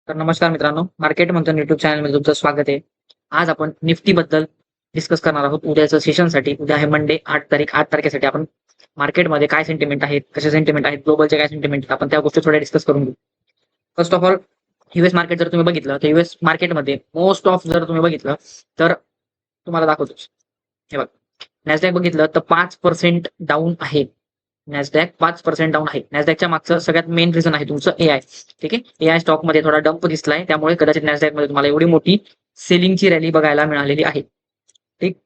तर नमस्कार मित्रांनो, मार्केट मंथन युट्यूब चॅनलमध्ये तुमचं स्वागत आहे. आज आपण निफ्टी बद्दल डिस्कस करणार आहोत. उद्याचं सेशनसाठी. उद्या आहे मंडे 8 तारीख. 8 तारखेसाठी आपण मार्केटमध्ये काय सेंटिमेंट आहेत, कसे सेंटिमेंट आहेत, ग्लोबलचे काय सेंटिमेंट आहेत, आपण त्या गोष्टी थोड्या डिस्कस करून घेऊ. First of all, US market जर तुम्ही बघितलं तर युएस मार्केटमध्ये मोस्ट ऑफ जर तुम्ही बघितलं तर तुम्हाला दाखवतोच. हे बघा, नॅसडॅक बघितलं तर 5% डाऊन आहे. नॅसडॅक 5% डाऊन आहे. नॅसडॅकच्या मागचं सगळ्यात मेन रिझन आहे तुमचं एआय. ठीक आहे, एआय स्टॉकमध्ये थोडा डंप दिसलाय, त्यामुळे कदाचित नॅसडॅकमध्ये तुम्हाला एवढी मोठी सेलिंगची रॅली बघायला मिळालेली आहे. ठीक,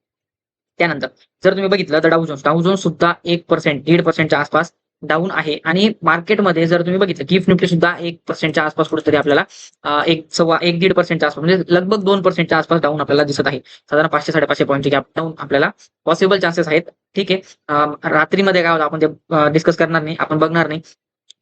त्यानंतर जर तुम्ही बघितलं तर डाऊ जोन्स सुद्धा 1%, 1.5%च्या आसपास डाऊन आहे. आणि मार्केटमध्ये जर तुम्ही बघितलं गिफ्ट निफ्टी सुद्धा 1%च्या आसपास कुठेतरी आपल्याला 1.25%च्या आसपास, म्हणजे लगभग 2%च्या आसपास डाऊन आपल्याला दिसत आहे. साधारण 500-550 पॉईंटचे गॅप डाऊन आपल्याला पॉसिबल चान्सेस आहेत. ठीक आहे, रात्रीमध्ये काय होतं आपण ते डिस्कस करणार नाही, आपण बघणार नाही.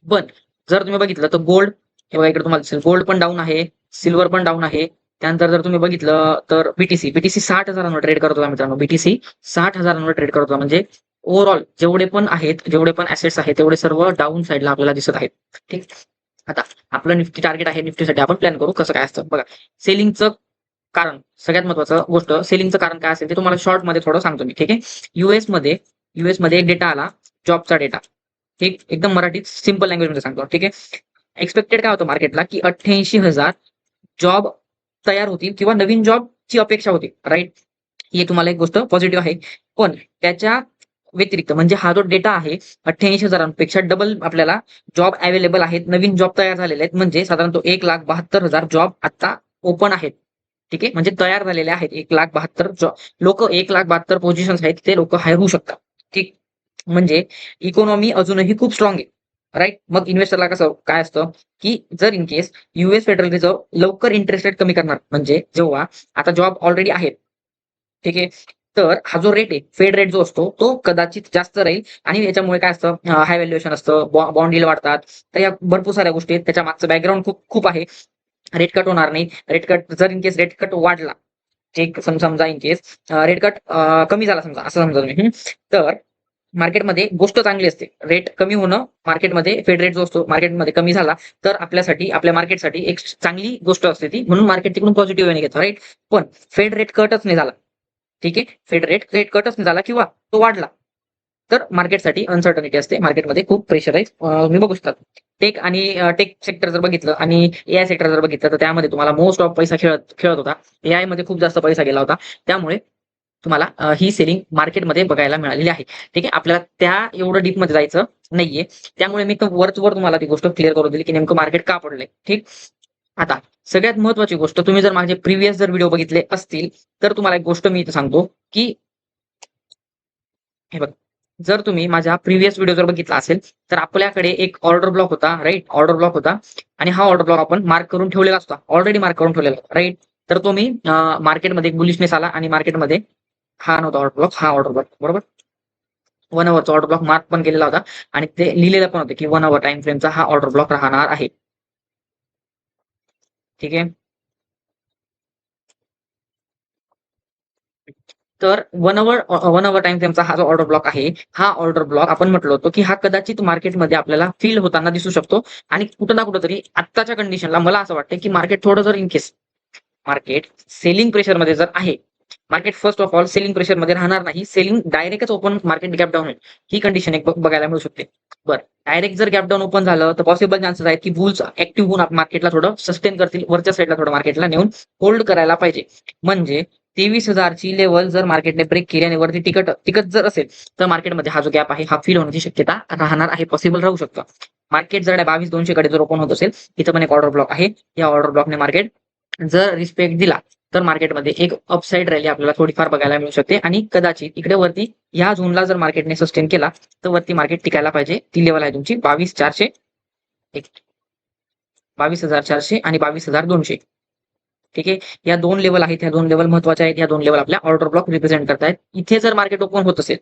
पण जर तुम्ही बघितलं तर गोल्ड, हे बघा इकडे तुम्हाला दिसेल, गोल्ड पण डाऊन आहे, सिल्वर पण डाऊन आहे. त्यानंतर जर तुम्ही बघितलं तर बीटीसी 60,000वर ट्रेड करत होता मित्रांनो. बीटीसी 60,000वर ट्रेड करत होता, म्हणजे ओव्हरऑल जेवढे पण ऍसेट्स आहेत तेवढे सर्व डाऊन साईडला आपल्याला दिसत आहेत. ठीक, आता आपलं निफ्टी टार्गेट आहे. निफ्टीसाठी आपण प्लॅन करू कसं काय असतं बघा. सेलिंगचं कारण, सगळ्यात महत्वाचं गोष्ट, सेलिंगचं कारण काय असेल ते तुम्हाला शॉर्ट मध्ये थोडं सांगतो मी. ठीक आहे, युएसमध्ये एक डेटा आला, जॉबचा डेटा. ठीक, एकदम मराठीत सिंपल लँग्वेजमध्ये सांगतो. ठीक आहे, एक्सपेक्टेड काय होतं मार्केटला की 88,000 जॉब तयार होतील किंवा नवीन जॉबची अपेक्षा होती. राईट, ही तुम्हाला एक गोष्ट पॉझिटिव्ह आहे. पण त्याच्या व्यतिरिक्त म्हणजे हा जो डेटा आहे, 88,000पेक्षा डबल आपल्याला जॉब अवेलेबल आहेत, नवीन जॉब तयार झालेले आहेत. म्हणजे साधारणतः 1,72,000 जॉब आता ओपन आहेत. ठीक आहे, म्हणजे तयार झालेले आहेत 1,72,000 जॉब. लोक 1,72,000 पोझिशन्स आहेत, ते लोक हायर होऊ शकतात. ठीक, म्हणजे इकॉनॉमी अजूनही खूप स्ट्रॉंग आहे. राईट, मग इन्व्हेस्टरला कसं काय असतं की जर in case US federal reserve लवकर इंटरेस्ट रेट कमी करणार, म्हणजे जेव्हा आता जॉब ऑलरेडी आहेत, ठीक आहे, तर हा जो रेट आहे, फेड रेट जो असतो तो कदाचित जास्त राहील. आणि याच्यामुळे काय असतं, हाय व्हॅल्युएशन असतं, बॉन्ड यील्ड वाढतात. तर या भरपूर साऱ्या गोष्टी आहेत, त्याच्या मागचं बॅकग्राऊंड खूप खूप आहे. रेट कट होणार नाही. रेट कट जर इन केस रेट कट वाढला, ठीक, समजा इन केस रेट कट कमी झाला, समजा असं समजा तुम्ही, तर मार्केटमध्ये गोष्ट चांगली असते. रेट कमी होणं मार्केटमध्ये, फेड रेट जो असतो मार्केटमध्ये कमी झाला तर आपल्यासाठी, आपल्या मार्केटसाठी एक चांगली गोष्ट असते ती, म्हणून मार्केट तिकडून पॉझिटिव्ह वेने घेतो. राईट, पण फेड रेट कटच नाही झाला, ठीक आहे, फेड रेट कटच नाही झाला किंवा तो वाढला, तर मार्केटसाठी अनसर्टनिटी असते. मार्केटमध्ये खूप प्रेशर आहे. तुम्ही बघू शकता टेक सेक्टर जर बघितलं आणि एआय सेक्टर जर बघितलं तर त्यामध्ये तुम्हाला मोस्ट ऑफ पैसा खेळत होता. एआय मध्ये खूप जास्त पैसा गेला होता. त्यामुळे तुम्हाला ही सेलिंग मार्केटमध्ये बघायला मिळालेली आहे. ठीक आहे, आपल्याला त्या एवढं डीप मध्ये जायचं नाहीये, त्यामुळे मी वरचवर तुम्हाला ती गोष्ट क्लिअर करून दिली की नेमकं मार्केट का पडलंय. ठीक, आता सगळ्यात महत्वाची गोष्ट, तुम्ही जर माझे प्रिव्हियस जर व्हिडिओ बघितले असतील तर तुम्हाला एक गोष्ट मी इथं सांगतो की हे बघ, जर तुम्ही माझा प्रिव्हियस व्हिडिओ जर बघितला असेल तर आपल्याकडे एक ऑर्डर ब्लॉक होता. राईट, ऑर्डर ब्लॉक होता आणि हा ऑर्डर ब्लॉक आपण मार्क करून ठेवलेला असतो, ऑलरेडी मार्क करून ठेवलेला होता. राईट, तर तो मी मार्केटमध्ये एक बुलिशनेस आला आणि मार्केटमध्ये हा नव्हता ऑर्डर ब्लॉक, हा ऑर्डर ब्लॉक, बरोबर, 1 अवरचा ऑर्डर ब्लॉक मार्क पण केलेला होता आणि ते लिहिलेलं पण होतं की 1 अवर टाइम फ्रेमचा हा ऑर्डर ब्लॉक राहणार आहे. ठीक आहे, तर 1 अवर टाइम फ्रेमचा हा जो ऑर्डर ब्लॉक आहे, हा ऑर्डर ब्लॉक आपण म्हटलं होतं की हा कदाचित मार्केटमध्ये आपल्याला फील होताना दिसू शकतो. आणि कुठं ना कुठंतरी आत्ताच्या कंडिशनला मला असं वाटतं की मार्केट थोडं जर इन केस मार्केट सेलिंग प्रेशरमध्ये जर आहे, market first of all selling प्रेशरमध्ये राहणार नाही, सेलिंग डायरेक्टच ओपन मार्केट गॅप डाऊन होईल, ही कंडिशन एक बघायला मिळू शकते. बरं, डायरेक्ट जर गॅप डाऊन ओपन झालं तर पॉसिबल चान्सेस आहेत की बुल्स ऍक्टिव्ह होऊन मार्केटला थोडं सस्टेन करतील, वरच्या साईडला थोडं मार्केटला नेऊन होल्ड करायला पाहिजे. म्हणजे 23,000ची लेवल जर मार्केटने ब्रेक केली आणि वरती टिकत जर असेल तर मार्केटमध्ये हा जो गॅप आहे हा फील होण्याची शक्यता राहणार आहे, पॉसिबल राहू शकतं. मार्केट जर 22,200 कडे जर ओपन होत असेल, इथं पण एक ऑर्डर ब्लॉक आहे, या ऑर्डर ब्लॉकने मार्केट जर रिस्पेक्ट दिला तर मार्केटमध्ये एक अपसाईड रॅली आपल्याला थोडीफार बघायला मिळू शकते. आणि कदाचित इकडे वरती या झोनला जर मार्केटने सस्टेन केला तर वरती मार्केट टिकायला पाहिजे. ती लेवल आहे तुमची 22,400, 22,400 आणि 22,200. ठीक आहे, या दोन लेवल आहेत, या दोन लेवल महत्वाच्या आहेत. या दोन लेवल आपल्या ऑर्डर ब्लॉक रिप्रेझेंट करतायत. इथे जर मार्केट ओपन होत असेल,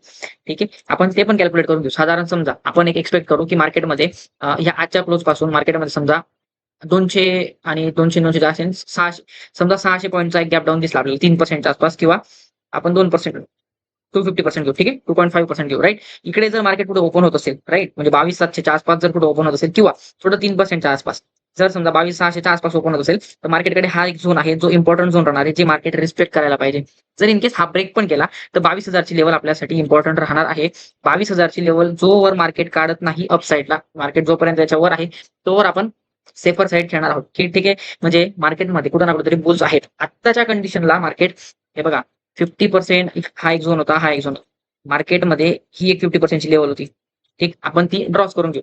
ठीक आहे, आपण ते पण कॅल्क्युलेट करून घेऊ. साधारण समजा आपण एक एक्सपेक्ट करू की मार्केटमध्ये या आजच्या क्लोज पासून मार्केटमध्ये समजा 200 आणि 200 असेल 600, समजा 600 पॉईंटचा एक गॅप डाऊन दिसला आपल्याला 3%च्या आसपास, किंवा आपण 2%, 250% घेऊ. ठीक आहे, 2.5% घेऊ. राईट, इकडे जर मार्केट कुठे ओपन होत असेल, राईट, म्हणजे 22,700च्या आसपास जर कुठे ओपन होत असेल किंवा थोडं 3%च्या आसपास, जर समजा 22,600च्या आसपास ओपन होत असेल तर मार्केटकडे हा एक झोन आहे जो इम्पॉर्टंट झोन राहणार आहे, जे मार्केट रिस्पेक्ट करायला पाहिजे. जर इन केस हा ब्रेक पण केला तर 22,000ची लेवल आपल्यासाठी इम्पॉर्टंट राहणार आहे. 22,000ची लेवल जोवर मार्केट काढत नाही अपसाईडला, मार्केट जोपर्यंत त्याच्यावर आहे तोवर आपण सेफर साईड खेळणार आहोत की ठीक आहे. म्हणजे मार्केटमध्ये कुठं ना कुठेतरी बुल्स आहेत. आत्ताच्या कंडिशनला मार्केट हे बघा 50% हा एक झोन होता, हा एक झोन. मार्केटमध्ये ही एक 50%ची लेवल होती. ठीक, आपण ती ड्रॉस करून घेऊ.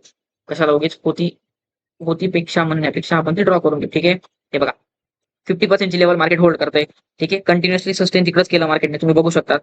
कशाला उगीच होतीपेक्षा म्हणण्यापेक्षा आपण ती ड्रॉ करून घेऊ. ठीक आहे, हे बघा 50%ची लेवल मार्केट होल्ड करतंय. ठीक आहे, कंटिन्युअसली सस्टेन तिकडंच केलं मार्केटने, तुम्ही बघू शकता.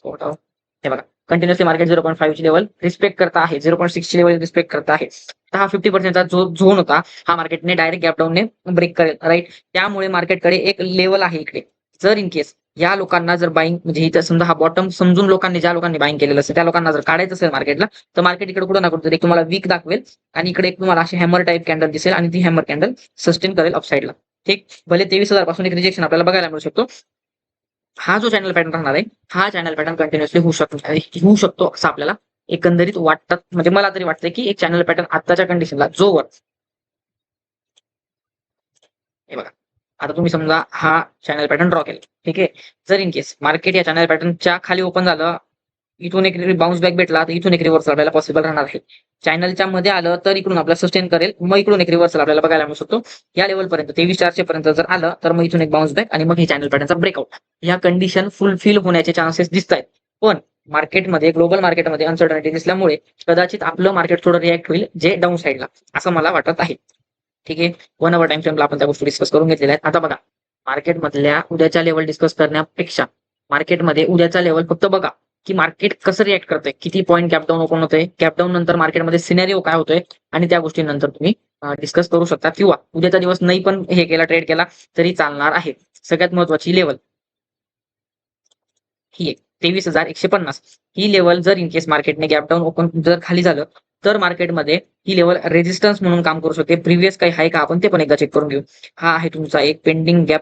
हे बघा कंटिन्युअसली मार्केट 0.5 ची लेवल रिस्पेक्ट करता आहे, 0.6 ची लेवल रिस्पेक्ट करता आहे. तर हा 50%चा जो झोन होता हा मार्केटने डायरेक्ट गॅप डाऊनने ब्रेक करेल, राईट. त्यामुळे मार्केटकडे एक लेवल आहे इकडे. जर इन केस या लोकांना जर बाईंग म्हणजे इथं समजा हा बॉटम समजून ज्या लोकांनी बाईंग केलेलं असेल त्या लोकांना जर काढायचं असेल मार्केटला, तर मार्केट इकडे कुठं ना कुठं एक तुम्हाला वीक दाखवेल आणि इकडे एक तुम्हाला अशी हॅमर टाईप कॅन्डल दिसेल आणि ती हॅमर कॅन्डल सस्टेन करेल अपसाईडला. ठीक, भले 23,000 पासून एक रिजेक्शन आपल्याला बघायला मिळू शकतो. हा जो चॅनल पॅटर्न राहणार आहे हा चॅनल पॅटर्न कंटिन्युअसली होऊ शकतो असं आपल्याला एकंदरीत वाटतात. म्हणजे मला तरी वाटतंय की एक चॅनल पॅटर्न आत्ताच्या कंडिशनला जोवर हे बघा आता तुम्ही समजा हा चॅनल पॅटर्न ड्रॉ केला. ठीक आहे, जर इन केस मार्केट या चॅनल पॅटर्नच्या खाली ओपन झालं, इथून एक बाउन्स बॅक भेटला तर इथून एक रिव्हर्सल आपल्याला पॉसिबल राहणार आहे. चॅनलच्या मध्ये आलं तर इकडून आपल्याला सस्टेन करेल, मग इकडून एक रिव्हर्सल आपल्याला बघायला मिळू शकतो. या लेवलपर्यंत 23,400 पर्यंत जर आलं तर मग इथून एक बाउन्स बॅक आणि मग हे चॅनल पॅटर्नचा ब्रेकआउट. या कंडिशन फुलफिल होण्याचे चान्सेस दिसत आहेत. पण मार्केटमध्ये ग्लोबल मार्केटमध्ये अनसर्टनिटी दिसल्यामुळे कदाचित आपलं मार्केट थोडं रिॲक्ट होईल जे डाऊन साईडला, असं मला वाटत आहे. ठीक आहे, 1 आवर टाइम फ्रेमला आपण त्या गोष्टी डिस्कस करून घेतलेल्या आहेत. आता बघा मार्केटमधल्या उद्याच्या लेवल डिस्कस करण्यापेक्षा मार्केटमध्ये उद्याचा लेवल फक्त बघा की मार्केट कसं रिॲक्ट करतंय, किती पॉईंट गॅप डाऊन ओपन होतंय, गॅप डाऊन नंतर मार्केटमध्ये सिनेरिओ काय होतोय आणि त्या गोष्टींनंतर तुम्ही डिस्कस करू शकता. किंवा उद्याचा दिवस नाही पण हे केला ट्रेड केला तरी चालणार आहे. सगळ्यात महत्वाची लेवल ही एक 23,150 ही लेवल जर इन केस मार्केटने गॅप डाऊन ओपन जर खाली झालं तर मार्केटमध्ये ही लेवल रेजिस्टन्स म्हणून काम करू शकते. प्रिव्हियस काही आहे का आपण ते पण एकदा चेक करून घेऊ. हा आहे तुमचा एक पेंडिंग गॅप,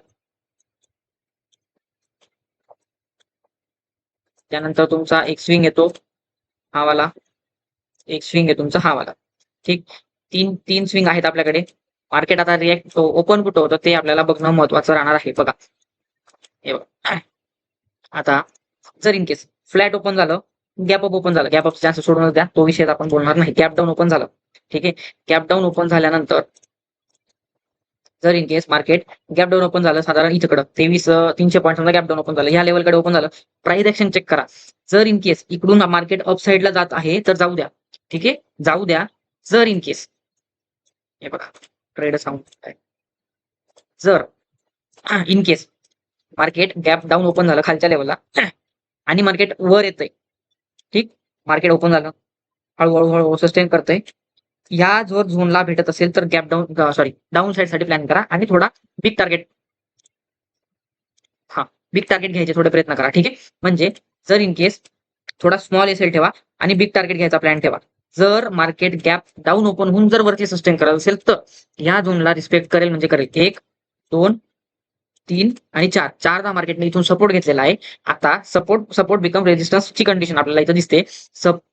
त्यानंतर तुमचा एक स्विंग येतो हा वाला, एक स्विंग आहे तुमचा हा वाला. ठीक, तीन तीन स्विंग आहेत आपल्याकडे. मार्केट आता रिॲक्ट ओपन कुठं होतं ते आपल्याला बघणं महत्वाचं राहणार आहे. बघा हे बघा आता जर इन केस फ्लॅट ओपन झालं, गॅप अप ओपन झालं, गॅप अप चान्स सोडून द्या, तो विषय आपण बोलणार नाही. गॅप डाऊन ओपन झालं, ठीक आहे, गॅप डाऊन ओपन झाल्यानंतर जर in case market gap down open झालं साधारण इथकडं 23,300 पॉईंट समजा गॅप डाऊन ओपन झालं, या लेवलकडे ओपन झालं, प्राइस ऍक्शन चेक करा. जर इन केस इकडून मार्केट अप साईडला जात आहे तर जाऊ द्या. ठीक आहे, जाऊ द्या. जर इन केस हे बघा ट्रेड सांगू, जर in case market gap down open झालं खालच्या लेवलला आणि मार्केट वर येतंय, ठीक, मार्केट ओपन झालं हळूहळू हळूहळू सस्टेन करतंय, या जर झोनला भेटत असेल तर गॅप डाऊन डाऊन साईड साठी प्लॅन करा आणि थोडा बिग टार्गेट बिग टार्गेट घ्यायचे थोडे प्रयत्न करा. ठीक आहे, म्हणजे जर इन केस थोडा स्मॉल एसेल ठेवा आणि बिग टार्गेट घ्यायचा प्लॅन ठेवा. जर मार्केट गॅप डाऊन ओपन होऊन जर वरती सस्टेन करत असेल तर या झोनला रिस्पेक्ट करेल, म्हणजे करेल 1 2 3 आणि 4 चारदा मार्केटने इथून सपोर्ट घेतलेला आहे. आता सपोर्ट बिकम रेजिस्टन्सची कंडिशन आपल्याला इथं दिसते.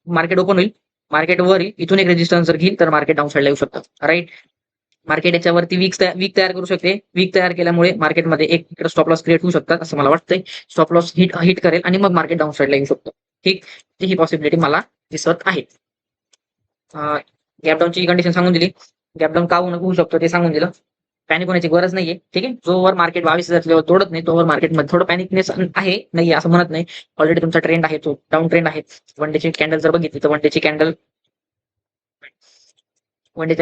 मार्केट ओपन होईल, मार्केट वर येईल, इथून एक रेजिस्टन्स जर घेईल तर मार्केट डाऊन साईडला येऊ शकतं, राईट. मार्केट याच्यावरती वीक तयार करू शकते. वीक तयार केल्यामुळे मार्केटमध्ये एक इकडे स्टॉप लॉस क्रिएट होऊ शकतात असं मला वाटतंय. स्टॉप लॉस हिट करेल आणि मग मार्केट डाऊन साईडला येऊ शकतो. ठीक, ही पॉसिबिलिटी मला दिसत आहे. गॅप डाऊनची कंडिशन सांगून दिली, गॅप डाऊन का होऊ शकतो ते सांगून दिलं. पॅनिक होण्याची गरज नाहीये. ठीक आहे, जोवर मार्केट 22,000 लेवल तोडत नाही तोवर मार्केटमध्ये थोडं पॅनिकनेस आहे, नाही असं म्हणत नाही. ऑलरेडी तुमचा ट्रेंड आहे तो डाऊन ट्रेंड आहे. वन डेची कॅन्डल जर बघितली तर वन डेच्या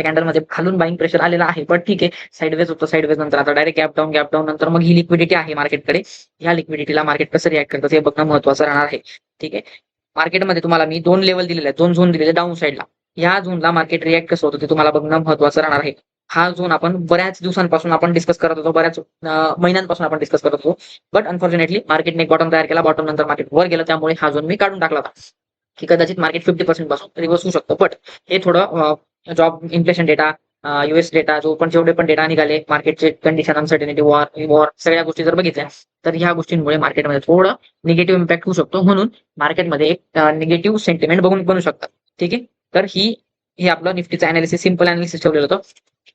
कॅन्डल मध्ये खालून बाईंग प्रेशर आलेला आहे, पण ठीक आहे साईडवेज होतं, साईडवेज नंतर आता डायरेक्ट गॅप डाऊन नंतर मग ही लिक्विडिटी आहे मार्केटकडे. ह्या लिक्विडिटीला मार्केट कसं रिॲक्ट करतं हे बघणं महत्वाचं राहणार आहे. ठीक आहे, मार्केटमध्ये तुम्हाला मी 2 लेवल दिलेले आहेत, 2 झोन दिलेले डाऊन साईडला. या झोनला मार्केट रिॲक्ट कसं होतं ते तुम्हाला बघणं महत्वाचं राहणार आहे. हा झोन आपण बऱ्याच दिवसांपासून आपण डिस्कस करत होतो, बऱ्याच महिन्यांपासून आपण डिस्कस करत होतो. बट अनफॉर्च्युनेटली मार्केटने एक बॉटम तयार केला, बॉटम नंतर मार्केट वर गेलं, त्यामुळे हा झोन मी काढून टाकला होता की कदाचित मार्केट 50% पासून रिव्हर्स होऊ शकतं. बट हे थोडं job inflation data, US data, जो पण जेवढे पण डेटा निघाले, मार्केटचे कंडिशन, अनसर्टिनिटी, वॉर सगळ्या गोष्टी जर बघितल्या तर ह्या गोष्टींमुळे मार्केटमध्ये थोडं निगेटिव्ह इम्पॅक्ट होऊ शकतो. म्हणून मार्केटमध्ये एक निगेटिव्ह सेंटिमेंट बनू शकतात. ठीक आहे, तर हे आपलं निफ्टीचं अनालिसिस सिंपल अनालिसिस ठेवलेलं होतं.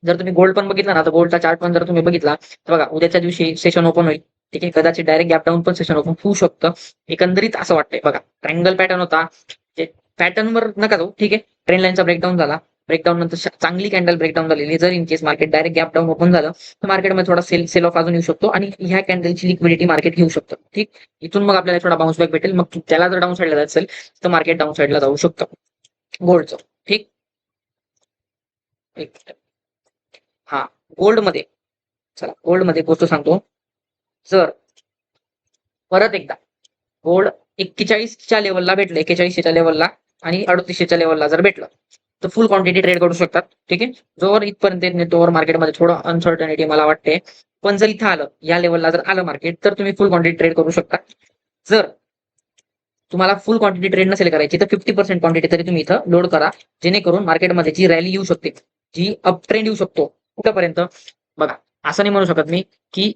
जर तुम्ही गोल्ड पण बघितला ना, तर गोल्डचा चार्ट पण जर तुम्ही बघितला तर बघा, उद्याच्या दिवशी सेशन ओपन होईल. ठीक आहे, कदाचित डायरेक्ट गॅप डाऊन पण सेशन ओपन होऊ शकतं. एकंदरीत असं वाटतंय बघा, ट्रायंगल पॅटर्न होता. पॅटर्नवर नका जाऊ. ठीक आहे, ट्रेंड लाईनचा ब्रेकडाऊन झाला. ब्रेकडाऊन नंतर चांगली कॅन्डल ब्रेकडाऊन झालेली. जर in case market direct gap down open झालं तर मार्केटमध्ये थोडा सेल ऑफ अजून येऊ शकतो आणि ह्या कॅन्डलची लिक्विडिटी मार्केट घेऊ शकतं. ठीक, इथून मग आपल्याला थोडा बाउन्स बॅक भेटेल. मग त्याला जर डाऊन साईडला जायचं असेल तर मार्केट डाऊन साईडला जाऊ शकतं गोल्डचं. ठीक, एक हा, गोल्डमध्ये चला, गोल्डमध्ये गोष्ट सांगतो. जर परत एकदा गोल्ड 41च्या लेवलला भेटलं, 4100च्या लेवलला आणि 3800च्या लेवलला जर भेटलं तर फुल क्वांटिटी ट्रेड करू शकतात. ठीक आहे, जोवर इथपर्यंत येत नाही तोवर मार्केटमध्ये थोडं अनसर्टनिटी मला वाटते. पण जर इथं आलं, या लेवलला जर आलं मार्केट, तर तुम्ही फुल क्वांटिटी ट्रेड करू शकता. जर तुम्हाला फुल क्वांटिटी ट्रेड नसेल करायची तर 50% क्वांटिटी तरी तुम्ही इथं लोड करा, जेणेकरून मार्केटमध्ये जी रॅली येऊ शकते, जी अप ट्रेंड येऊ शकतो कुठपर्यंत बघा. असं नाही म्हणू शकत मी की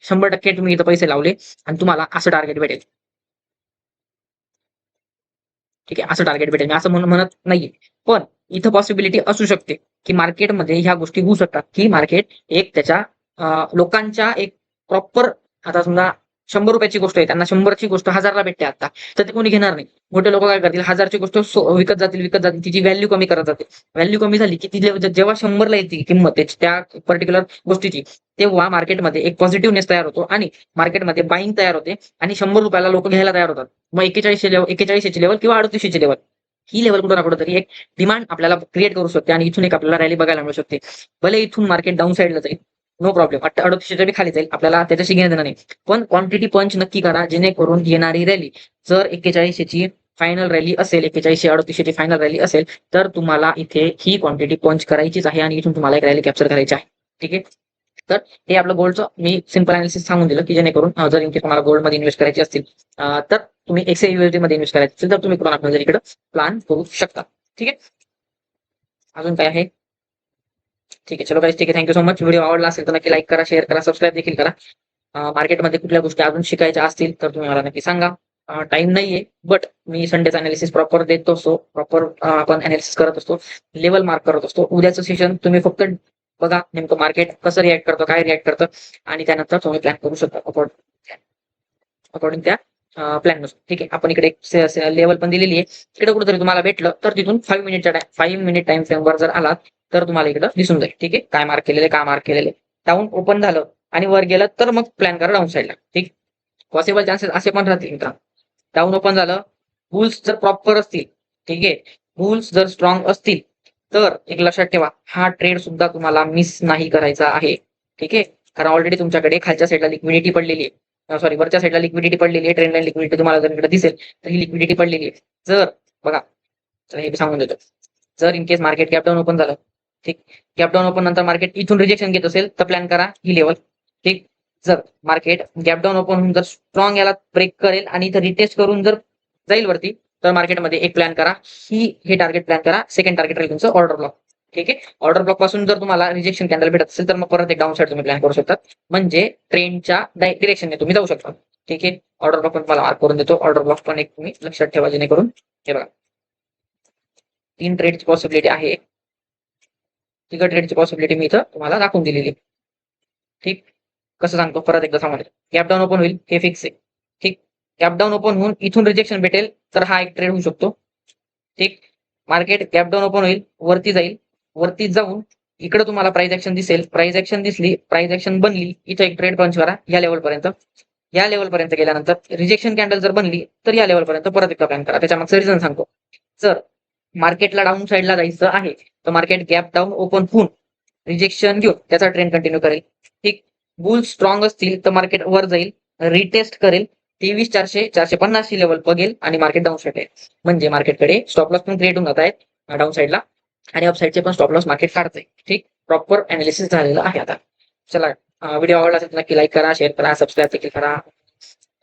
100% तुम्ही इथं पैसे लावले आणि तुम्हाला असं टार्गेट भेटेल. ठीक आहे, असं टार्गेट भेटेल मी असं म्हणत नाहीये. पण इथं पॉसिबिलिटी असू शकते की मार्केटमध्ये ह्या गोष्टी होऊ शकतात की मार्केट एक त्याच्या लोकांच्या एक प्रॉपर, आता समजा 100 रुपयाची गोष्ट आहे, त्यांना 100ची गोष्ट 1000ला भेटते आता, तर ते कोणी घेणार नाही. मोठे लोक काय करतील, 1000ची गोष्ट विकत जातील, तिची व्हॅल्यू कमी करत जाते. व्हॅल्यू कमी झाली की ती जेव्हा 100ला येते किंमत त्या पर्टिक्युलर गोष्टीची, तेव्हा मार्केटमध्ये एक पॉझिटिव्हनेस तयार होतो आणि मार्केटमध्ये बाईंग तयार होते आणि 100 रुपयाला लोक घ्यायला तयार होतात. मग 41ची लेवल किंवा 38ची लेवल, ही लेवल कुठं ना कुठं तरी एक डिमांड आपल्याला क्रिएट करू शकते आणि इथून एक आपल्याला रॅली बघायला मिळू शकते. भले इथून मार्केट डाऊन साईडला जाईल, नो प्रॉब्लेम, 38च्या बी खाली जाईल, आपल्याला त्याच्याशी घेणं देणं नाही. पण क्वांटिटी पंच नक्की करा, जेणेकरून येणारी रॅली जर 41ची फायनल रॅली असेल, 4138ची फायनल रॅली असेल, तर तुम्हाला इथे ही क्वांटिटी पंच करायचीच आहे आणि इथून तुम्हाला एक रॅली कॅप्चर करायची आहे. ठीक आहे, तर हे आपलं गोल्डचं मी सिंपल अनालिसिस सांगून दिलं की जेणेकरून जर इनकेस तुम्हाला गोल्डमध्ये इन्व्हेस्ट करायची असतील तर तुम्ही XAUSD मध्ये इन्व्हेस्ट करायचं असेल तर तुम्ही करून आपल्या इकडे प्लॅन करू शकता. ठीक आहे, अजून काय आहे? ठीक आहे, चलो गाईज, ठीक आहे, थँक्यू सो मच. व्हिडिओ आवडला असेल तर नक्की लाईक करा, शेअर करा, सबस्क्राईब देखील करा. मार्केटमध्ये कुठल्या गोष्टी अजून शिकायच्या असतील तर तुम्ही मला नक्की सांगा. टाइम नाहीये, बट मी संडेचा अनालिसिस प्रॉपर देत असतो, प्रॉपर आपण अनालिसिस करत असतो, लेवल मार्क करत असतो. उद्याचं सेशन तुम्ही फक्त बघा, नेमकं मार्केट कसं रिॲक्ट करतं, काय रिॲक्ट करतं, आणि त्यानंतर तुम्ही प्लॅन करू शकता अकॉर्डिंग त्या प्लॅन नुसार. ठीक आहे, आपण इकडे एक लेवल पण दिलेली आहे. इकडे कुठेतरी तुम्हाला भेटलं तर तिथून 5 मिनिट टाइम फ्रेमवर जर आलात तर तुम्हाला इकडं दिसून जाईल. ठीक आहे, काय मार्क केलेले, काय मार्क केलेले. डाऊन ओपन झालं आणि वर गेलं तर मग प्लॅन करा डाऊन साईडला. ठीक, पॉसिबल चान्सेस असे पण राहतील मित्रांनो. डाऊन ओपन झालं, बुल्स जर प्रॉपर असतील, ठीक आहे, बुल्स जर स्ट्रॉंग असतील, तर एक लक्षात ठेवा, हा ट्रेड सुद्धा तुम्हाला मिस नाही करायचा आहे. ठीक आहे, कारण ऑलरेडी तुमच्याकडे खालच्या साईडला लिक्विडिटी पडलेली आहे, सॉरी, वरच्या साईडला लिक्विडिटी पडलेली आहे. ट्रेंड लाईन लिक्विडिटी तुम्हाला जर इकडे दिसेल तर ही लिक्विडिटी पडलेली आहे. जर बघा, चला हे सांगून देतो, जर in case market gap down open झालं, ठीक, गॅप डाऊन ओपन नंतर मार्केट इथून रिजेक्शन घेत असेल तर प्लॅन करा ही लेवल. ठीक, जर मार्केट गॅप डाऊन ओपन होऊन जर स्ट्रॉंग याला ब्रेक करेल आणि इथं रिटेस्ट करून जर जाईल वरती, तर मार्केटमध्ये एक प्लॅन करा, हे टार्गेट प्लॅन करा. सेकंड टार्गेट राहील तुमचं ऑर्डर ब्लॉक. ठीक आहे, ऑर्डर ब्लॉक पासून जर तुम्हाला रिजेक्शन कॅन्डल भेटत असेल तर मग परत एक डाऊन साईड तुम्ही प्लॅन करू शकता, म्हणजे ट्रेंडच्या डिरेक्शनने तुम्ही जाऊ शकता. ठीक आहे, ऑर्डर ब्लॉक पण तुम्हाला मार्क करून देतो. ऑर्डर ब्लॉक पण एक तुम्ही लक्षात ठेवा, जेणेकरून हे बघा 3 ट्रेडची पॉसिबिलिटी आहे. तिघ ट्रेडची पॉसिबिलिटी मी इथं तुम्हाला दाखवून दिलेली. ठीक, कसं सांगतो परत एकदा सांगतो, गॅप डाऊन ओपन होईल हे फिक्स आहे. ठीक, गॅप डाऊन ओपन होऊन इथून रिजेक्शन भेटेल तर हा एक ट्रेड होऊ शकतो. ठीक, मार्केट गॅप डाऊन ओपन होईल, वरती जाईल, वरती जाऊन इकडे तुम्हाला प्राइस ऍक्शन दिसेल, प्राइस ऍक्शन दिसली, प्राइस ऍक्शन बनली, इथं एक ट्रेड पंच करा या लेवलपर्यंत. या लेवलपर्यंत गेल्यानंतर रिजेक्शन कॅन्डल जर बनली तर या लेवलपर्यंत परत एकदा प्लॅन करा. त्याच्या मागचं रिझन सांगतो. जर मार्केटला डाऊन साईडला जायचं आहे तर मार्केट गॅप डाऊन ओपन होऊन रिजेक्शन घेऊन त्याचा ट्रेंड कंटिन्यू करेल. ठीक, बुल स्ट्रॉंग असतील तर मार्केट वर जाईल, रिटेस्ट करेल, 23,400 450 ची लेवल बघेल आणि मार्केट डाऊन साईड आहे. म्हणजे मार्केटकडे स्टॉप लॉस पण क्रिएट होऊन जात आहेत डाऊन साईडला आणि अप साईडचे पण स्टॉप लॉस मार्केट काढतंय. ठीक, प्रॉपर अनालिसिस झालेलं आहे आता. चला, व्हिडिओ आवडला असेल तर नक्की लाईक करा, शेअर करा, सबस्क्राईब देखील करा.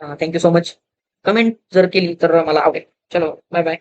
Thank you so much. कमेंट जर केली तर मला आवडेल. चलो, बाय बाय.